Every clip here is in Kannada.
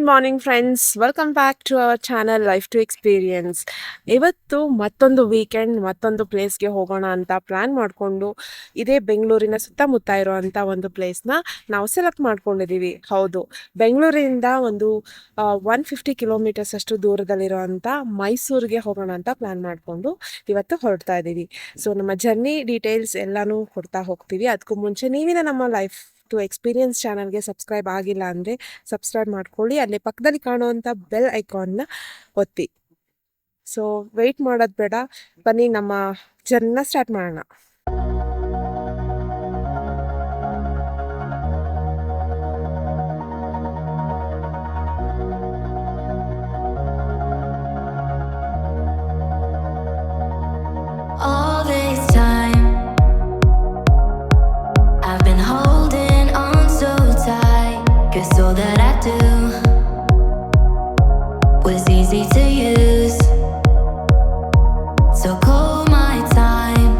Good morning friends, welcome back to our channel life to experience. ಇವತ್ತು ಮತ್ತೊಂದು ವೀಕೆಂಡ್ ಮತ್ತೊಂದು ಪ್ಲೇಸ್ಗೆ ಹೋಗೋಣ ಅಂತ ಪ್ಲ್ಯಾನ್ ಮಾಡಿಕೊಂಡು ಇದೇ ಬೆಂಗಳೂರಿನ ಸುತ್ತಮುತ್ತ ಇರೋವಂಥ ಒಂದು ಪ್ಲೇಸ್ನ ನಾವು ಸೆಲೆಕ್ಟ್ ಮಾಡ್ಕೊಂಡಿದ್ದೀವಿ. ಹೌದು, ಬೆಂಗಳೂರಿನಿಂದ ಒಂದು 150 ಕಿಲೋಮೀಟರ್ಸ್ ಅಷ್ಟು ದೂರದಲ್ಲಿರುವಂಥ ಮೈಸೂರಿಗೆ ಹೋಗೋಣ ಅಂತ ಪ್ಲ್ಯಾನ್ ಮಾಡಿಕೊಂಡು ಇವತ್ತು ಹೊರಡ್ತಾ ಇದ್ದೀವಿ. ಸೊ ನಮ್ಮ ಜರ್ನಿ ಡೀಟೇಲ್ಸ್ ಎಲ್ಲನೂ ಕೊಡ್ತಾ ಹೋಗ್ತೀವಿ. ಅದಕ್ಕೂ ಮುಂಚೆ ನೀವಿನ ನಮ್ಮ ಲೈಫ್ ಟು ಎಕ್ಸ್ಪೀರಿಯನ್ಸ್ ಚಾನಲ್ಗೆ ಸಬ್ಸ್ಕ್ರೈಬ್ ಆಗಿಲ್ಲ ಅಂದರೆ ಸಬ್ಸ್ಕ್ರೈಬ್ ಮಾಡ್ಕೊಳ್ಳಿ. ಅಲ್ಲೇ ಪಕ್ಕದಲ್ಲಿ ಕಾಣುವಂಥ ಬೆಲ್ ಐಕಾನ್ನ ಒತ್ತಿ. ಸೊ ವೆಯ್ಟ್ ಮಾಡೋದು ಬೇಡ, ಬನ್ನಿ ನಮ್ಮ ಜರ್ನಿನ ಸ್ಟಾರ್ಟ್ ಮಾಡೋಣ. All this time I've been holding on so tight, 'cause all that I do was easy to use. So call my time,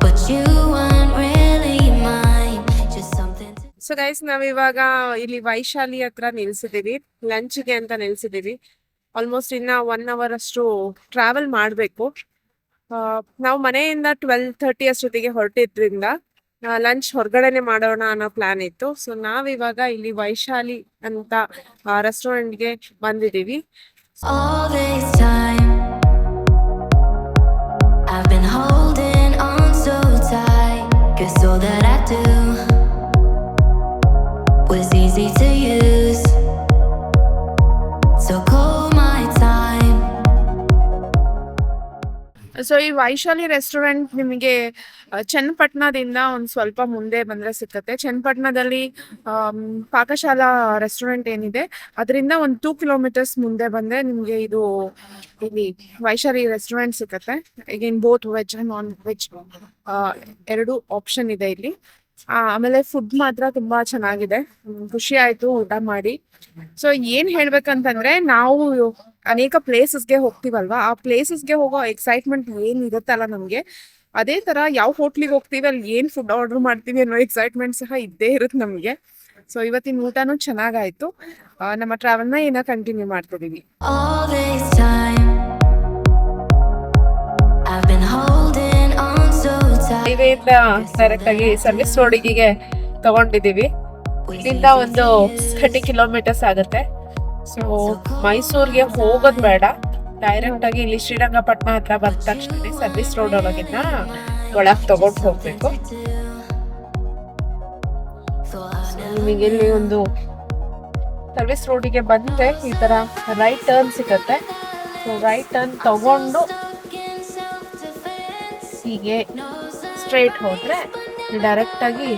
but you weren't really mine, just something to... so guys, ನಾವಿವಾಗ ಇಲ್ಲಿ ವೈಶಾಲಿ ಹತ್ರ ನಿಲ್ಸಿದ್ದೀವಿ, ಲಂಚ್ಗೆ ಅಂತ ನಿಲ್ಸಿದ್ದೀವಿ. ಆಲ್ಮೋಸ್ಟ್ ಇನ್ನು 1 hour ಅಷ್ಟು ಟ್ರಾವೆಲ್ ಮಾಡಬೇಕು. ನಾವು ಮನೆಯಿಂದ 12:30 ಅಷ್ಟೊತ್ತಿಗೆ ಹೊರಟಿದ್ರಿಂದ ಲಂಚ್ ಹೊರಗಡೆನೆ ಮಾಡೋಣ ಅನ್ನೋ ಪ್ಲಾನ್ ಇತ್ತು. ಸೊ ನಾವಿವಾಗ ಇಲ್ಲಿ ವೈಶಾಲಿ ಅಂತ ರೆಸ್ಟೋರೆಂಟ್ಗೆ ಬಂದಿದ್ದೀವಿ. All this time I've been holding on so tight, 'cause all that I do was easy to use. So call my time. So ಈ ವೈಶಾಲಿ ರೆಸ್ಟೋರೆಂಟ್ ನಿಮಗೆ ಚನ್ನಪಟ್ಟಣದಿಂದ ಒಂದು ಸ್ವಲ್ಪ ಮುಂದೆ ಬಂದರೆ ಸಿಕ್ಕತ್ತೆ. ಚನ್ನಪಟ್ಟಣದಲ್ಲಿ ಪಾಕಶಾಲಾ ರೆಸ್ಟೋರೆಂಟ್ ಏನಿದೆ ಅದರಿಂದ ಒಂದು 2 ಕಿಲೋಮೀಟರ್ಸ್ ಮುಂದೆ ಬಂದರೆ ನಿಮಗೆ ಇದು ಇಲ್ಲಿ ವೈಶಾಲಿ ರೆಸ್ಟೋರೆಂಟ್ ಸಿಕ್ಕತ್ತೆ. ಈಗಿನ both veg and non veg ಎರಡು ಆಪ್ಷನ್ ಇದೆ ಇಲ್ಲಿ. ಆಮೇಲೆ ಫುಡ್ ಮಾತ್ರ ತುಂಬ ಚೆನ್ನಾಗಿದೆ, ಖುಷಿ ಆಯಿತು ಊಟ ಮಾಡಿ. ಸೊ ಏನು ಹೇಳ್ಬೇಕಂತಂದರೆ, ನಾವು ಅನೇಕ ಪ್ಲೇಸಸ್ಗೆ ಹೋಗ್ತೀವಲ್ವ, ಆ ಪ್ಲೇಸಸ್ಗೆ ಹೋಗೋ ಎಕ್ಸೈಟ್ಮೆಂಟ್ ಏನಿರುತ್ತಲ್ಲ ನಮಗೆ, ಅದೇ ಥರ ಯಾವ ಹೋಟ್ಲಿಗೆ ಹೋಗ್ತೀವಿ ಅಲ್ಲಿ ಏನು ಫುಡ್ ಆರ್ಡರ್ ಮಾಡ್ತೀವಿ ಅನ್ನೋ ಎಕ್ಸೈಟ್ಮೆಂಟ್ ಸಹ ಇದ್ದೇ ಇರುತ್ತೆ ನಮಗೆ. ಸೊ ಇವತ್ತಿನ ಊಟನೂ ಚೆನ್ನಾಗಾಯಿತು. ನಮ್ಮ ಟ್ರಾವೆಲ್ನ ಏನೋ ಕಂಟಿನ್ಯೂ ಮಾಡ್ತಿದ್ದೀವಿ. All this time I've been holding on so tight. ಹೈವೇಯಿಂದ ಡೈರೆಕ್ಟ್ ಆಗಿ ಸರ್ವಿಸ್ ರೋಡಿಗೆ ತಗೊಂಡಿದ್ದೀವಿ. ಇಲ್ಲಿಂದ ಒಂದು 30 ಕಿಲೋಮೀಟರ್ಸ್ ಆಗುತ್ತೆ. ಸೊ ಮೈಸೂರಿಗೆ ಹೋಗೋದು ಬೇಡ, ಡೈರೆಕ್ಟ್ ಆಗಿ ಇಲ್ಲಿ ಶ್ರೀರಂಗಪಟ್ಟಣ ಹತ್ರ ಬಂದ ತಕ್ಷಣ ಸರ್ವಿಸ್ ರೋಡ್ ಒಳಗಿನ ಒಳಗೆ ತಗೊಂಡು ಹೋಗ್ಬೇಕು. ನಿಮಗೆ ಇಲ್ಲಿ ಒಂದು ಸರ್ವಿಸ್ ರೋಡಿಗೆ ಬಂದರೆ ಈ ಥರ ರೈಟ್ ಟರ್ನ್ ಸಿಗುತ್ತೆ. ಸೊ ರೈಟ್ ಟರ್ನ್ ತಗೊಂಡು ಹೀಗೆ ಸ್ಟ್ರೈಟ್ ಹೋದರೆ ಡೈರೆಕ್ಟಾಗಿ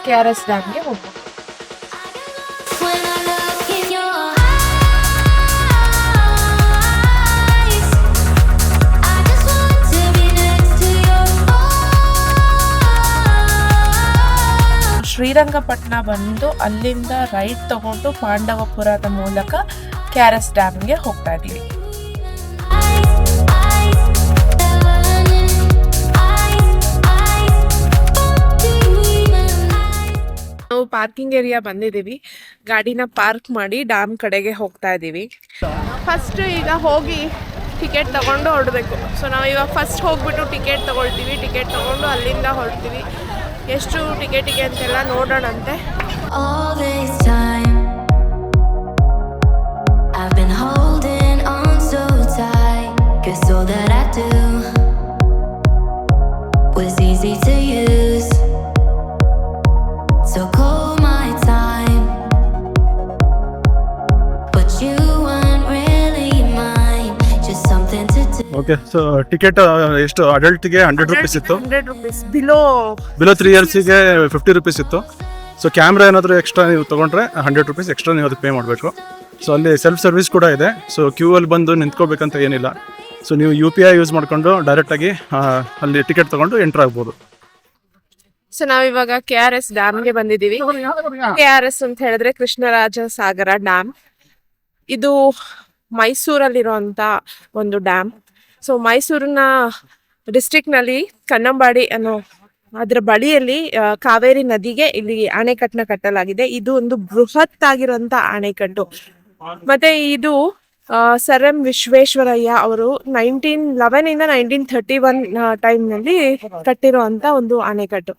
KRS ಡ್ಯಾಮ್ಗೆ ಹೋಗ್ಬೋದು. When I look in your eyes, I just want to be next to your heart. Srirangapatna ಬಂದು ಅಲ್ಲಿಂದ ರೈಟ್ ತಗೊಂಡು ಪಾಂಡವಪುರದ ಮೂಲಕ KRS ಡ್ಯಾಮ್ಗೆ ಹೋಗ್ತಾ ಇದ್ದೀವಿ. ನಾವು ಪಾರ್ಕಿಂಗ್ ಏರಿಯಾ ಬಂದಿದ್ದೀವಿ, ಗಾಡಿನ ಪಾರ್ಕ್ ಮಾಡಿ ಡ್ಯಾಮ್ ಕಡೆಗೆ ಹೋಗ್ತಾ ಇದ್ದೀವಿ. ಫಸ್ಟ್ ಈಗ ಹೋಗಿ ಟಿಕೆಟ್ ತಗೊಂಡು ಹೊರಡಬೇಕು. ಸೊ ನಾವು ಇವಾಗ ಫಸ್ಟ್ ಹೋಗ್ಬಿಟ್ಟು ಟಿಕೆಟ್ ತಗೊಳ್ತೀವಿ. ಟಿಕೆಟ್ ತಗೊಂಡು ಅಲ್ಲಿಂದ ಹೊರಡ್ತೀವಿ. ಎಷ್ಟು ಟಿಕೆಟಿಗೆ ಅಂತೆಲ್ಲ ನೋಡೋಣಂತೆ. All this time I've been holding on so tight, 'cause all that I do was easy to use. So call my time, but you weren't really mine, just something to do. Okay. So ticket ಎಷ್ಟು ಅಡಲ್ಟ್ಗೆ 100 ರೂಪೀಸ್ ಇತ್ತು, 100 ರೂಪೀಸ್, ಬಿಲೋ 3 ಇಯರ್ಸಿಗೆ 50 ರೂಪೀಸ್ ಇತ್ತು. ಸೊ ಕ್ಯಾಮ್ರಾ ಏನಾದರೂ ಎಕ್ಸ್ಟ್ರಾ ನೀವು ತೊಗೊಂಡ್ರೆ 100 ರೂಪೀಸ್ ಎಕ್ಸ್ಟ್ರಾ ನೀವು ಅದಕ್ಕೆ ಪೇ ಮಾಡಬೇಕು. ಸೊ ಅಲ್ಲಿ ಸೆಲ್ಫ್ ಸರ್ವಿಸ್ ಕೂಡ ಇದೆ. ಸೊ ಕ್ಯೂ ಅಲ್ಲಿ ಬಂದು ನಿಂತ್ಕೋಬೇಕಂತ ಏನಿಲ್ಲ. ಸೊ ನೀವು UPI ಯೂಸ್ ಮಾಡಿಕೊಂಡು ಡೈರೆಕ್ಟಾಗಿ ಅಲ್ಲಿ ಟಿಕೆಟ್ ತೊಗೊಂಡು ಎಂಟ್ರ್ ಆಗ್ಬೋದು. ಸೊ ನಾವಿವಾಗ KRS ಡ್ಯಾಮ್ಗೆ ಬಂದಿದ್ದೀವಿ. KRS ಅಂತ ಹೇಳಿದ್ರೆ ಕೃಷ್ಣರಾಜ ಸಾಗರ ಡ್ಯಾಮ್. ಇದು ಮೈಸೂರಲ್ಲಿರುವಂಥ ಒಂದು ಡ್ಯಾಮ್. ಸೊ ಮೈಸೂರಿನ ಡಿಸ್ಟ್ರಿಕ್ನಲ್ಲಿ ಕನ್ನಂಬಾಡಿ ಅನ್ನೋ ಅದರ ಬಳಿಯಲ್ಲಿ ಕಾವೇರಿ ನದಿಗೆ ಇಲ್ಲಿ ಅಣೆಕಟ್ಟನ್ನ ಕಟ್ಟಲಾಗಿದೆ. ಇದು ಒಂದು ಬೃಹತ್ ಆಗಿರುವಂತ ಅಣೆಕಟ್ಟು. ಮತ್ತೆ ಇದು ಸರ್ ಎಂ ವಿಶ್ವೇಶ್ವರಯ್ಯ ಅವರು 1911 ಇಂದ 1931 ಟೈಮ್ನಲ್ಲಿ ಕಟ್ಟಿರುವಂತ ಒಂದು ಅಣೆಕಟ್ಟು.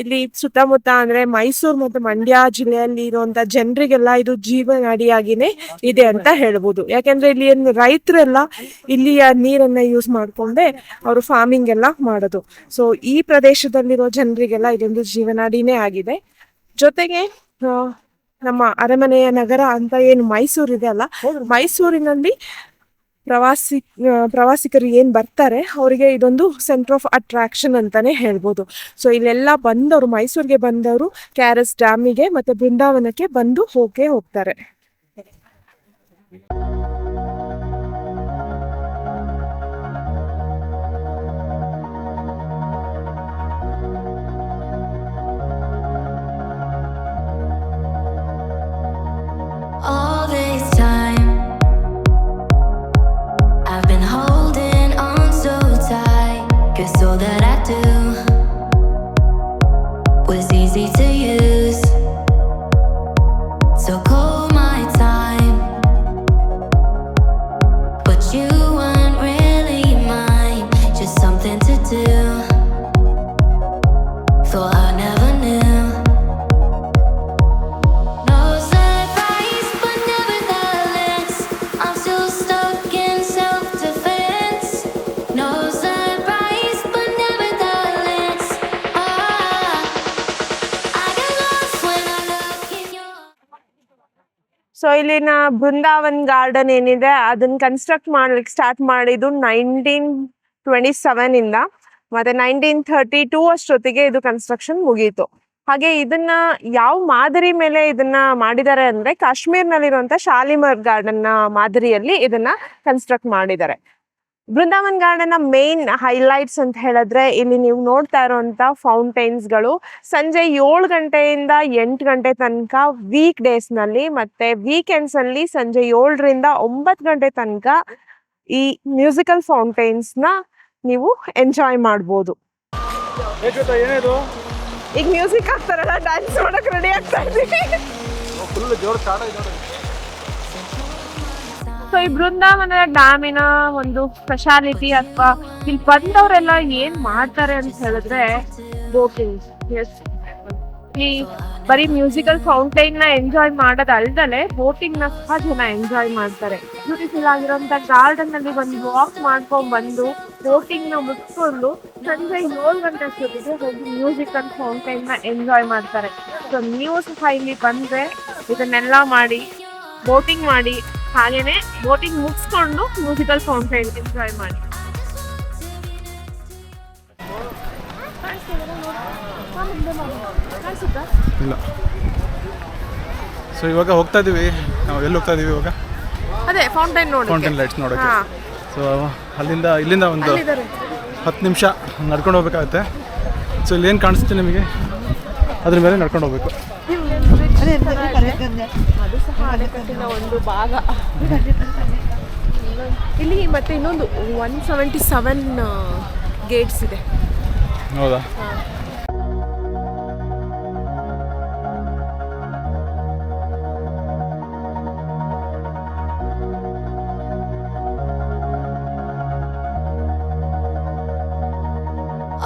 ಇಲ್ಲಿ ಸುತ್ತಮುತ್ತ ಅಂದ್ರೆ ಮೈಸೂರು ಮತ್ತು ಮಂಡ್ಯ ಜಿಲ್ಲೆಯಲ್ಲಿ ಇರುವಂತ ಜನರಿಗೆಲ್ಲ ಇದು ಜೀವನಾಡಿಯಾಗಿನೇ ಇದೆ ಅಂತ ಹೇಳ್ಬೋದು. ಯಾಕೆಂದ್ರೆ ಇಲ್ಲಿ ರೈತರೆಲ್ಲ ಇಲ್ಲಿಯ ನೀರನ್ನ ಯೂಸ್ ಮಾಡ್ಕೊಂಡೆ ಅವರು ಫಾರ್ಮಿಂಗ್ ಎಲ್ಲ ಮಾಡೋದು. ಸೊ ಈ ಪ್ರದೇಶದಲ್ಲಿರೋ ಜನರಿಗೆಲ್ಲ ಇದೊಂದು ಜೀವನಾಡಿನೇ ಆಗಿದೆ. ಜೊತೆಗೆ ನಮ್ಮ ಅರಮನೆಯ ನಗರ ಅಂತ ಏನು ಮೈಸೂರು ಇದೆ ಅಲ್ಲ, ಮೈಸೂರಿನಲ್ಲಿ ಪ್ರವಾಸಿಗರು ಏನ್ ಬರ್ತಾರೆ ಅವರಿಗೆ ಇದೊಂದು ಸೆಂಟರ್ ಆಫ್ ಅಟ್ರಾಕ್ಷನ್ ಅಂತಾನೆ ಹೇಳ್ಬೋದು. ಸೊ ಇಲ್ಲೆಲ್ಲ ಬಂದವರು, ಮೈಸೂರಿಗೆ ಬಂದವರು KRS ಡ್ಯಾಮಿಗೆ ಮತ್ತೆ ಬೃಂದಾವನಕ್ಕೆ ಬಂದು ಹೋಗ್ತಾರೆ. All this time I've been holding on so tight, 'cause all that I do was easy to use. So call my time, but you weren't really mine, just something to do. Thought I never knew. No surprise, but nevertheless, I'm still stuck in self-defense. No surprise, but nevertheless, I get lost when I look in your. So ಇಲ್ಲಿನ ಬೃಂದಾವನ್ ಗಾರ್ಡನ್ ಏನಿದೆ ಅದನ್ನ ಕನ್ಸ್ಟ್ರಕ್ಟ್ ಮಾಡ್ಲಿಕ್ಕೆ ಸ್ಟಾರ್ಟ್ ಮಾಡಿದ್ದು 1927 ಇಂದ, ಮತ್ತೆ 1932 ಅಷ್ಟೊತ್ತಿಗೆ ಇದು ಕನ್ಸ್ಟ್ರಕ್ಷನ್ ಮುಗೀತು. ಹಾಗೆ ಇದನ್ನ ಯಾವ ಮಾದರಿ ಮೇಲೆ ಇದನ್ನ ಮಾಡಿದ್ದಾರೆ ಅಂದ್ರೆ ಕಾಶ್ಮೀರ್ನಲ್ಲಿರುವಂತ ಶಾಲಿಮರ್ ಗಾರ್ಡನ್ ಮಾದರಿಯಲ್ಲಿ ಇದನ್ನ ಕನ್ಸ್ಟ್ರಕ್ಟ್ ಮಾಡಿದ್ದಾರೆ. ಬೃಂದಾವನ್ ಗಾರ್ಡನ್ ಮೇನ್ ಹೈಲೈಟ್ಸ್ ಅಂತ ಹೇಳಿದ್ರೆ ಇಲ್ಲಿ ನೀವು ನೋಡ್ತಾ ಇರುವಂತ ಫೌಂಟೈನ್ಸ್ಗಳು ಸಂಜೆ 7 ಗಂಟೆಯಿಂದ 8 ಗಂಟೆ ತನಕ ವೀಕ್ ಡೇಸ್ ನಲ್ಲಿ, ಮತ್ತೆ ವೀಕೆಂಡ್ಸ್ ಅಲ್ಲಿ ಸಂಜೆ 7ರಿಂದ 9 ಗಂಟೆ ತನಕ ಈ ಮ್ಯೂಸಿಕಲ್ ಫೌಂಟೈನ್ಸ್ ನ ನೀವು ಎಂಜಾಯ್ ಮಾಡ್ಬೋದು. ಈಗ ಮ್ಯೂಸಿಕ್ ಆಗ್ತಾರಲ್ಲ, ಡ್ಯಾನ್ಸ್ ಮಾಡಕ್ ರೆಡಿ ಆಗ್ತಾ ಇದ್ದೀವಿ. ಸೊ ಈ ಬೃಂದಾವನ ಡ್ಯಾಮಿನ ಒಂದು ಸ್ಪೆಷಾಲಿಟಿ ಅಥವಾ ಇಲ್ಲಿ ಬಂದವರೆಲ್ಲ ಏನ್ ಮಾಡ್ತಾರೆ ಅಂತ ಹೇಳಿದ್ರೆ ಬೋಟಿಂಗ್. ಈ ಬರೀ ಮ್ಯೂಸಿಕಲ್ ಫೌಂಟೈನ್ ನ ಎಂಜಾಯ್ ಮಾಡೋದು ಅಲ್ದಲೆ ಬೋಟಿಂಗ್ ನ ಸಹ ಜನ ಎಂಜಾಯ್ ಮಾಡ್ತಾರೆ. ಬ್ಯೂಟಿಫುಲ್ ಆಗಿರೋಂಥ ಗಾರ್ಡನ್ ಅಲ್ಲಿ ಒಂದು ವಾಕ್ ಮಾಡ್ಕೊಂಡ್ ಬಂದು ಬೋಟಿಂಗ್ ನ ಮುಗಿಸ್ಕೊಂಡು ಸಂಜೆ 7 ಗಂಟೆ ಅಷ್ಟೊತ್ತಿಗೆ ಹೋಗಿ ಮ್ಯೂಸಿಕಲ್ ಫೌಂಟೈನ್ ನ ಎಂಜಾಯ್ ಮಾಡ್ತಾರೆ. ಸೊ ನೀವು ಸಹ ಇಲ್ಲಿ ಬಂದ್ರೆ ಇದನ್ನೆಲ್ಲ ಮಾಡಿ ಬೋಟಿಂಗ್ ಮಾಡಿ, ಹಾಗೇನೆ ಬೋಟಿಂಗ್ ಮುಗಿಸ್ಕೊಂಡು ಮ್ಯೂಸಿಕಲ್ ಫೌಂಟೈನ್ ಎಂಜಾಯ್ ಮಾಡಿ. ಇಲ್ಲ. ಸೊ ಇವಾಗ ಹೋಗ್ತಾ ಇದೀವಿ, ನಾವು ಎಲ್ಲಿ ಹೋಗ್ತಾ ಇದೀವಿ ಇವಾಗ? ಅದೇ ಫೌಂಟೈನ್ ಲೈಟ್ಸ್ ನೋಡೋಕೆ. ಸೊ ಇಲ್ಲಿಂದ ಒಂದು 10 ನಿಮಿಷ ನಡ್ಕೊಂಡು ಹೋಗ್ಬೇಕಾಗತ್ತೆ. ಸೊ ಇಲ್ಲಿ ಏನು ಕಾಣಿಸುತ್ತೆ ನಿಮಗೆ ಅದ್ರ ಮೇಲೆ ನಡ್ಕೊಂಡು ಹೋಗ್ಬೇಕು. ಅದು ಸಹ ಅಣೆಕಟ್ಟಿನ ಒಂದು ಭಾಗ. ಇಲ್ಲಿ ಮತ್ತೆ ಇನ್ನೊಂದು 177 ಗೇಟ್ಸ್ ಇದೆ. ಹೌದಾ?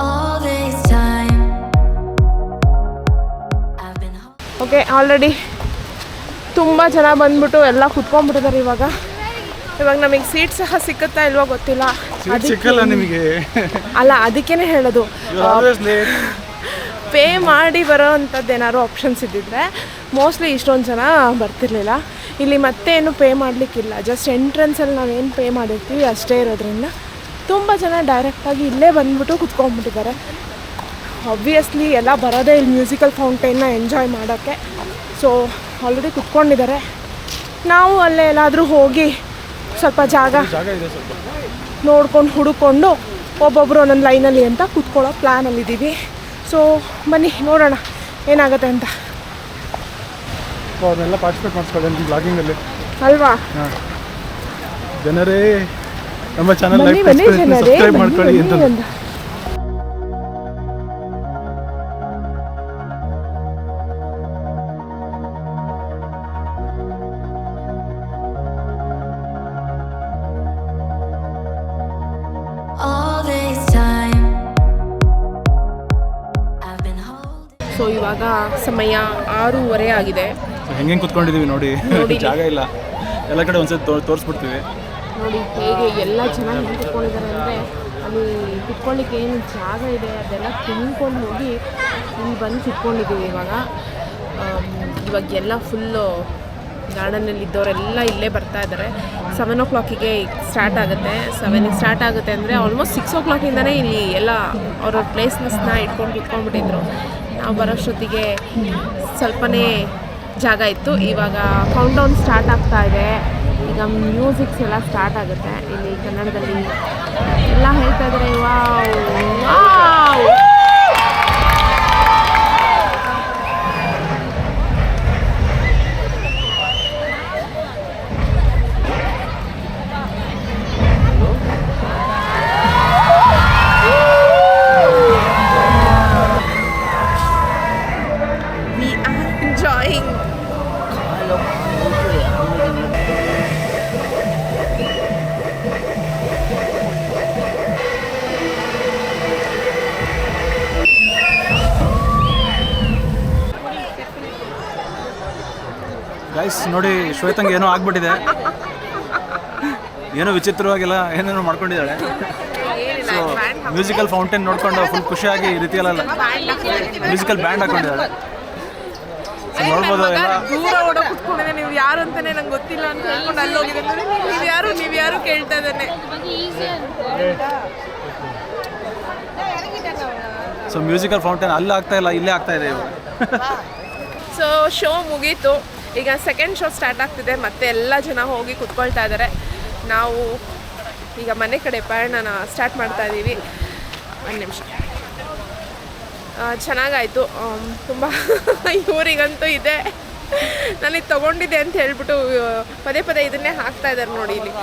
All this time I've been okay, already ತುಂಬ ಜನ ಬಂದ್ಬಿಟ್ಟು ಎಲ್ಲ ಕುತ್ಕೊಂಡ್ಬಿಟ್ಟಿದ್ದಾರೆ. ಇವಾಗ ನಮಗೆ ಸೀಟ್ ಸಹ ಸಿಕ್ಕುತ್ತಾ ಇಲ್ವೋ ಗೊತ್ತಿಲ್ಲ. ಸಿಕ್ಕಲ್ಲ ನಿಮಗೆ? ಅಲ್ಲ, ಅದಕ್ಕೇನೆ ಹೇಳೋದು, ಪೇ ಮಾಡಿ ಬರೋ ಅಂಥದ್ದು ಏನಾದ್ರು ಆಪ್ಷನ್ಸ್ ಇದ್ದಿದ್ರೆ ಮೋಸ್ಟ್ಲಿ ಇಷ್ಟೊಂದು ಜನ ಬರ್ತಿರ್ಲಿಲ್ಲ. ಇಲ್ಲಿ ಮತ್ತೆ ಏನು ಪೇ ಮಾಡಲಿಕ್ಕಿಲ್ಲ, ಜಸ್ಟ್ ಎಂಟ್ರೆನ್ಸಲ್ಲಿ ನಾವೇನು ಪೇ ಮಾಡಿರ್ತೀವಿ ಅಷ್ಟೇ ಇರೋದ್ರಿಂದ ತುಂಬ ಜನ ಡೈರೆಕ್ಟಾಗಿ ಇಲ್ಲೇ ಬಂದ್ಬಿಟ್ಟು ಕುತ್ಕೊಂಡ್ಬಿಟ್ಟಿದ್ದಾರೆ. ಆಬ್ವಿಯಸ್ಲಿ ಎಲ್ಲ ಬರೋದೇ ಇಲ್ಲಿ ಮ್ಯೂಸಿಕಲ್ ಫೌಂಟೈನ್ನ ಎಂಜಾಯ್ ಮಾಡೋಕ್ಕೆ. ಸೊ ಆಲ್ರೆಡಿ ಕುತ್ಕೊಂಡಿದ್ದಾರೆ. ನಾವು ಅಲ್ಲೇ ಎಲ್ಲಾದರೂ ಹೋಗಿ ಸ್ವಲ್ಪ ಜಾಗ ನೋಡ್ಕೊಂಡು ಹುಡುಕೊಂಡು ಒಬ್ಬೊಬ್ಬರು ಒಂದೊಂದು ಲೈನಲ್ಲಿ ಅಂತ ಕುತ್ಕೊಳ್ಳೋ ಪ್ಲ್ಯಾನಲ್ಲಿದ್ದೀವಿ. ಸೊ ಬನ್ನಿ ನೋಡೋಣ ಏನಾಗುತ್ತೆ ಅಂತ. ಅವ್ರನ್ನೆಲ್ಲ ಪಾರ್ಟಿಸಿಪೇಟ್ ಮಾಡಿಸ್ಕೊಳ್ಳಿ ಬ್ಲಾಗಿಂಗಲ್ಲಿ ಅಲ್ವಾ? ಜನರೇ ನಮ್ಮ ಚಾನಲ್ ಸಬ್ಸ್ಕ್ರೈಬ್ ಮಾಡ್ಕೊಳ್ಳಿ ಅಂತ. ಸೊ ಇವಾಗ ಸಮಯ 6:30 ಆಗಿದೆ. ಹೆಂಗೆ ಕುತ್ಕೊಂಡಿದ್ದೀವಿ ನೋಡಿ, ನೋಡಿ. ಜಾಗ ಇಲ್ಲ, ಎಲ್ಲ ಕಡೆ ಒಂದ್ಸತಿ ತೋರಿಸ್ಬಿಡ್ತೀವಿ. ನೋಡಿ ಹೇಗೆ ಎಲ್ಲ ಜನ ಹೆಂಗೆ ಕುತ್ಕೊಂಡಿದ್ದಾರೆ ಅಂದರೆ ಅಲ್ಲಿ ಕುತ್ಕೊಳ್ಳಿಕ್ಕೆ ಏನು ಜಾಗ ಇದೆ ಅದೆಲ್ಲ ತುಂಬ್ಕೊಂಡು ಹೋಗಿ ಇಲ್ಲಿ ಬಂದು ಕುತ್ಕೊಂಡಿದ್ದೀವಿ ಇವಾಗ. ಇವಾಗೆಲ್ಲ ಫುಲ್ಲು ಗಾರ್ಡನಲ್ಲಿ ಇದ್ದವರೆಲ್ಲ ಇಲ್ಲೇ ಬರ್ತಾ ಇದ್ದಾರೆ. 7 o'clock ಸ್ಟಾರ್ಟ್ ಆಗುತ್ತೆ. 7 ಸ್ಟಾರ್ಟ್ ಆಗುತ್ತೆ ಅಂದರೆ ಆಲ್ಮೋಸ್ಟ್ 6 o'clock ಇಲ್ಲಿ ಎಲ್ಲ ಅವ್ರ ಪ್ಲೇಸ್ನೆಸ್ನ ಇಟ್ಕೊಂಡು ಕುತ್ಕೊಂಡ್ಬಿಟ್ಟಿದ್ರು. ನಾವು ಬರೋಷ್ಟೊತ್ತಿಗೆ ಸ್ವಲ್ಪನೇ ಜಾಗ ಇತ್ತು. ಇವಾಗ ಕೌಂಟ್ಡೌನ್ ಸ್ಟಾರ್ಟ್ ಆಗ್ತಾ ಇದೆ. ಈಗ ಮ್ಯೂಸಿಕ್ಸ್ ಎಲ್ಲ ಸ್ಟಾರ್ಟ್ ಆಗುತ್ತೆ. ಇಲ್ಲಿ ಕನ್ನಡದಲ್ಲಿ ಎಲ್ಲ ಹೇಳ್ತಾ ಇದ್ದಾರೆ wow wow. We are enjoying. Guys ನೋಡಿ, ಶ್ವೇತಂಗೆ ಏನೋ ಆಗ್ಬಿಟ್ಟಿದೆ, ಏನೋ ವಿಚಿತ್ರವಾಗಿಲ್ಲ ಏನೇನೋ ಮಾಡ್ಕೊಂಡಿದ್ದಾಳೆ. ಸೊ ಮ್ಯೂಸಿಕಲ್ ಫೌಂಟೇನ್ ನೋಡ್ಕೊಂಡು ಫುಲ್ ಖುಷಿಯಾಗಿ ಈ ರೀತಿಯಲ್ಲ ಮ್ಯೂಸಿಕಲ್ ಬ್ಯಾಂಡ್ ಹಾಕೊಂಡಿದ್ದಾಳೆ. ಸೊ ನೋಡ್ಬೋದು ಎಲ್ಲ ದೂರ ಓಡೋ ಕುತ್ಕೊಂಡಿದೆ. ನೀವು ಯಾರು ಅಂತಾನೆ ನಂಗೆ ಗೊತ್ತಿಲ್ಲ ಅಂತ ಹೇಳ್ಕೊಂಡು ಅಲ್ಲಿ ಹೋಗಿದೆ. ನೀವು ಯಾರು ಕೇಳ್ತಾ ಇದ್ದಾನೆ. ಸೊ ಮ್ಯೂಸಿಕಲ್ ಫೌಂಟೇನ್ ಅಲ್ಲಿ ಆಗ್ತಾ ಇಲ್ಲ, ಇಲ್ಲೇ ಆಗ್ತಾ ಇದೆ ಇವಾಗ. ಸೊ ಶೋ ಮುಗೀತು. ಈಗ ಸೆಕೆಂಡ್ ಶೋ ಸ್ಟಾರ್ಟ್ ಆಗ್ತಿದೆ. ಮತ್ತೆ ಎಲ್ಲ ಜನ ಹೋಗಿ ಕುತ್ಕೊಳ್ತಾ ಇದ್ದಾರೆ. ನಾವು ಈಗ ಮನೆ ಕಡೆ ಪಯಣನ ಸ್ಟಾರ್ಟ್ ಮಾಡ್ತಾ ಇದ್ದೀವಿ. 1 ನಿಮಿಷ. ಚೆನ್ನಾಗಾಯಿತು ತುಂಬ. ಇವರಿಗಂತೂ ಇದೆ, ನನಗೆ ತೊಗೊಂಡಿದ್ದೆ ಅಂತ ಹೇಳ್ಬಿಟ್ಟು ಪದೇ ಇದನ್ನೇ ಹಾಕ್ತಾ ಇದ್ದಾರೆ ನೋಡಿ ಇಲ್ಲಿ.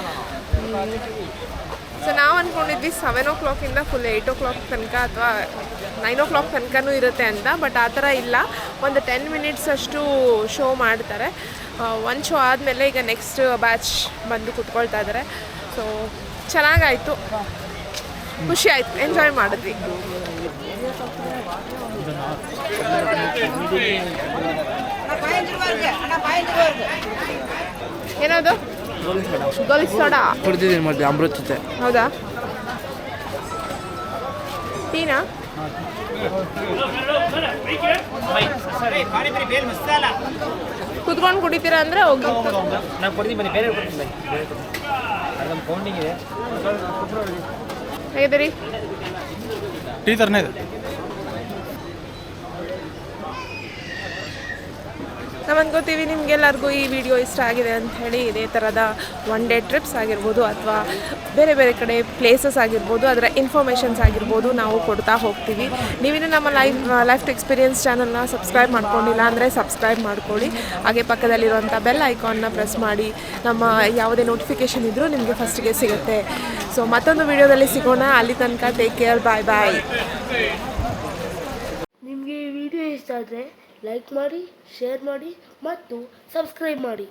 ಸೊ ನಾವು ಅಂದ್ಕೊಂಡಿದ್ವಿ 7 o'clock ಫುಲ್ 8 o'clock ತನಕ ಅಥವಾ 9 o'clock ತನಕನೂ ಇರುತ್ತೆ ಅಂತ. ಬಟ್ ಆ ಥರ ಇಲ್ಲ, ಒಂದು 10 minutes ಅಷ್ಟು ಶೋ ಮಾಡ್ತಾರೆ. ಒಂದು ಶೋ ಆದಮೇಲೆ ಈಗ ನೆಕ್ಸ್ಟ್ ಬ್ಯಾಚ್ ಬಂದು ಕುತ್ಕೊಳ್ತಾ ಇದ್ದಾರೆ. ಸೊ ಚೆನ್ನಾಗಾಯಿತು, ಖುಷಿ ಆಯಿತು, ಎಂಜಾಯ್ ಮಾಡಿದ್ವಿ. ಏನದು ಗೋಲಿ ಸೋಡಾ ಕುಡಿದಿದ್ದೀನಿ ಮತ್ತೆ ಅಮೃತ ಜೊತೆ. ಹೌದಾ? ಟೀನಾ? ಕುತ್ಕೊಂಡು ಕುಡಿತೀರಾ ಅಂದರೆ ಹೋಗಿ. ನಾನು ಕೊಡ್ತೀನಿ ಬನ್ನಿ, ಬೇರೆ ಕೊಡ್ತೀನಿ. ಅದೊಂದು ಕೌಂಟಿಂಗ್ ಇದೆ. ಹೇಗಿದ್ದೀರಿ? ಟೀ ಥರನೇ ಇದೆ. ನಾವು ಅನ್ಕೋತೀವಿ ನಿಮಗೆಲ್ಲರಿಗೂ ಈ ವಿಡಿಯೋ ಇಷ್ಟ ಆಗಿದೆ ಅಂತ ಹೇಳಿ. ಇದೇ ಥರದ 1 day ಟ್ರಿಪ್ಸ್ ಆಗಿರ್ಬೋದು ಅಥವಾ ಬೇರೆ ಬೇರೆ ಕಡೆ ಪ್ಲೇಸಸ್ ಆಗಿರ್ಬೋದು, ಅದರ ಇನ್ಫಾರ್ಮೇಷನ್ಸ್ ಆಗಿರ್ಬೋದು ನಾವು ಕೊಡ್ತಾ ಹೋಗ್ತೀವಿ. ನೀವಿನ್ನೂ ನಮ್ಮ ಲೈಫ್ ಎಕ್ಸ್ಪೀರಿಯನ್ಸ್ ಚಾನಲ್ನ ಸಬ್ಸ್ಕ್ರೈಬ್ ಮಾಡ್ಕೊಂಡಿಲ್ಲ ಅಂದರೆ ಸಬ್ಸ್ಕ್ರೈಬ್ ಮಾಡ್ಕೊಳ್ಳಿ. ಹಾಗೆ ಪಕ್ಕದಲ್ಲಿರುವಂಥ ಬೆಲ್ ಐಕಾನ್ನ ಪ್ರೆಸ್ ಮಾಡಿ. ನಮ್ಮ ಯಾವುದೇ ನೋಟಿಫಿಕೇಷನ್ ಇದ್ದರೂ ನಿಮಗೆ ಫಸ್ಟಿಗೆ ಸಿಗುತ್ತೆ. ಸೊ ಮತ್ತೊಂದು ವಿಡಿಯೋದಲ್ಲಿ ಸಿಗೋಣ. ಅಲ್ಲಿ ತನಕ ಟೇಕ್ ಕೇರ್, ಬಾಯ್ ಬಾಯ್. ನಿಮಗೆ ಈ ವಿಡಿಯೋ ಇಷ್ಟ ಆದರೆ ಲೈಕ್ ಮಾಡಿ, ಶೇರ್ ಮಾಡಿ ಮತ್ತು ಸಬ್ಸ್ಕ್ರೈಬ್ ಮಾಡಿ.